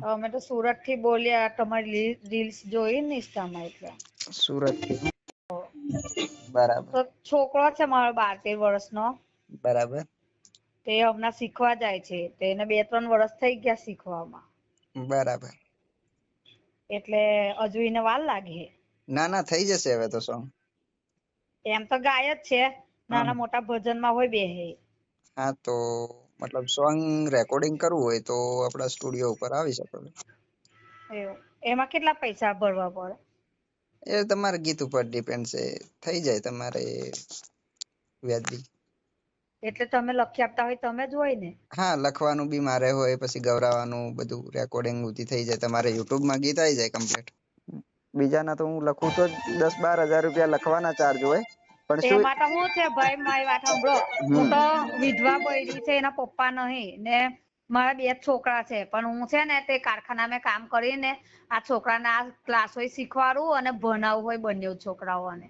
અમે તો સુરત થી બોલ્યા, તમારી રીલ્સ જોઈ ને ઇન્સ્ટામાં એટલે. સુરત થી બરાબર. તો છોકરો છે મારો 12-13 વર્ષનો. બરાબર. તે હમણાં શીખવા જાય છે, તેને 2-3 વર્ષ થઈ ગયા શીખવામાં. બરાબર. એટલે હજુ એને વાર લાગે. ના ના થઈ જશે હવે તો સોંગ. એમ તો ગાય જ છે, નાના મોટા ભજનમાં હોય બેહે. હા તો મતલબ સોંગ રેકોર્ડિંગ કરવું હોય તો આપડા સ્ટુડિયો ઉપર આવી શકો. એવું એમાં કેટલા પૈસા ભરવા પડે? એ તમારા ગીત ઉપર ડિપેન્ડ છે, થઈ જાય તમારે વ્યાજબી. એટલે તમે લખી આપતા હોય તમે જ હોય ને? હા લખવાનું બી મારે હોય, પછી ગવરાવાનું બધું રેકોર્ડિંગ થઈ જાય, તમારે યુટ્યુબમાં ગીત આવી જાય કમ્પ્લીટ. બીજાના તો હું લખું તો 10-12 હજાર રૂપિયા લખવાના ચાર્જ હોય. પણ શું એમાં તો શું છે ભાઈ, મારી વાત સાંભળો, હું તો વિધવા બૈરી છે, એના પપ્પા નહીં ને મારા 2 છોકરા છે, પણ હું છે ને તે કારખાનામાં કામ કરીને આ છોકરાને આ ક્લાસ હોય શીખવાડું અને ભણાવવું હોય બંને છોકરાઓને.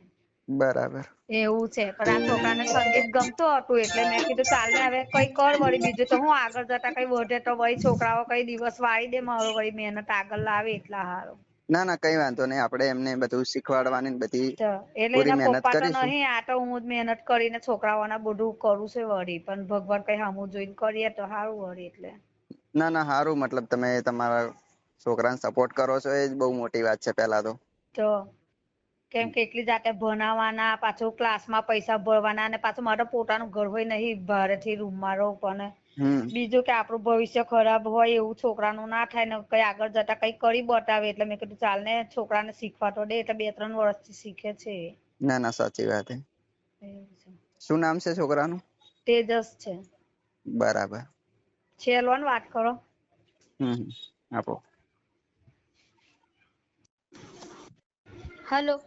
બરાબર. એવું છે, પણ આ છોકરાને સંગીત ગમતું હતું એટલે મેં કીધું ચાલ ને હવે કઈ કર વળી, બીજું તો હું આગળ જતા કઈ વધે તો વળી છોકરાઓ કઈ દિવસ વાળી દે, મારો વળી મહેનત આગળ લાવે એટલા હારું. ના ના કઈ વાંધો નહીં, આપણે એમને બધું શીખવાડવાની બધી એટલે પૂરી એના મહેનત પપ્પા તો કરીશું. નહીં, આ તો હું જ મહેનત કરીને છોકરાઓના બધું કરું છે વળી, પણ ભગવાન કઈ સામું જોઈને કરીએ તો સારું વળી એટલે. ના ના હારું, મતલબ તમે તમારા છોકરાને સપોર્ટ કરો છો એ જ બહુ મોટી વાત છે પેલા તો. તો કેમ કે એટલી જાતે ભણાવવાના, પાછું ક્લાસમાં પૈસા ભરવાના, અને પાછું મારે પોતાનું ઘર હોય નહીં, ભાડેથી રૂમમાં રહું પણ બીજું કે આપણું ભવિષ્ય ખરાબ હોય એવું છોકરાનું ના થાય ને, કઈ આગળ જતા કઈ કરી બતાવે, એટલે મેં કીધું ચાલ ને છોકરાને શીખવા તો દે, એટલે 2-3 વર્ષથી શીખે છે. ના ના સાચી વાત છે. એવું છે. શું નામ છે છોકરાનું? તેજસ છે. બરાબર. છેલ્લો ને વાત કરો. આપો. હેલો.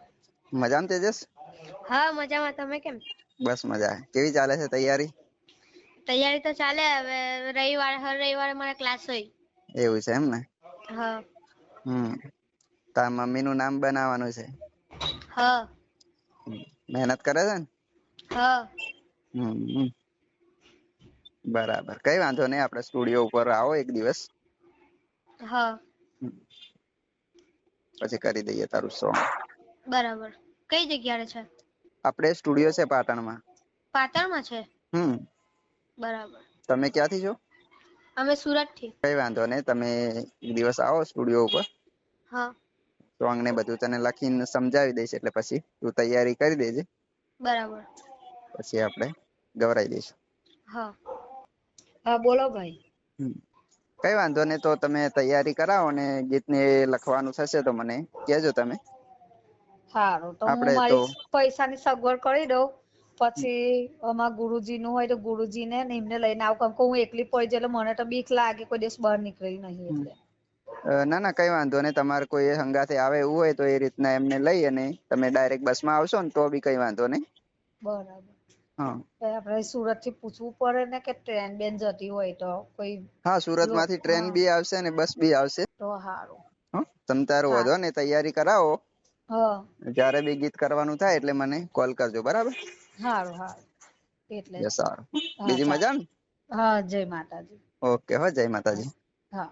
મજામાં તેજસ? હા મજામાં, તમે કેમ? બસ મજા. કેવી ચાલે છે તૈયારી? તૈયારી તો ચાલે, હવે હર રવિવારે મારા ક્લાસ હોય. એવું છે એમ ને? હા. તાર મમ્મી નું નામ બનાવવાનું છે. હા. મહેનત કરે છે ને? હા. બરાબર, કઈ વાંધો નઈ, આપડે સ્ટુડિયો ઉપર આવો એક દિવસ. હા. પછી કરી દઈએ તારું સોંગ. બરાબર, કઈ જગ્યાએ છે? આપડે સ્ટુડિયો છે પાટણમાં. પાટણમાં છે? બરાબર. તમે ક્યાંથી છો? અમે સુરત થી. કઈ વાંધો નહી, તમે એક દિવસ આવો સ્ટુડિયો ઉપર. હા. સોંગ ને બધું તને લખીને સમજાવી દઈશ, એટલે પછી તું તૈયારી કરી દેજે. બરાબર. પછી આપડે ગવરાઈ દઈશું. હા, હા બોલો ભાઈ. કઈ વાંધો નહી, તો તમે તૈયારી કરાવો ને ગીત ને લખવાનું થશે તો મને કેજો તમે. સારું, તો હું આપડે તો મારી પૈસાની સગવડ કરી દઉં. પછી આમાં ગુરુજી નું હોય તો ગુરુજી ને એમને લઈને આવ, કેમ કે હું એકલી પડી જઈ એટલે મને તો બીક લાગે, કોઈ દિવસ બહાર નીકળી નહીં એટલે. ના ના કઈ વાંધો નઈ, તમારે કોઈ હંગાથે આવે એવું હોય તો એ રીતના એમને લઈ અને તમે ડાયરેક્ટ બસ માં આવશો ને તો બી કઈ વાંધો નહી. બરાબર. હા. આપડે સુરત થી પૂછવું પડે ને કે ટ્રેન બેન જતી હોય તો કોઈ. હા સુરત માંથી ટ્રેન હા બી આવશે ને બસ બી આવશે. તો સારું. તમ તારે વધો ને તૈયારી કરાવો. હા. જયારે બી ગીત કરવાનું થાય એટલે મને કોલ કરજો બરાબર. સારું સારું એટલે જ. સારું હા બીજી ચાલ. મજા ને હા જય માતાજી. ઓકે હો જય હા માતાજી. હા.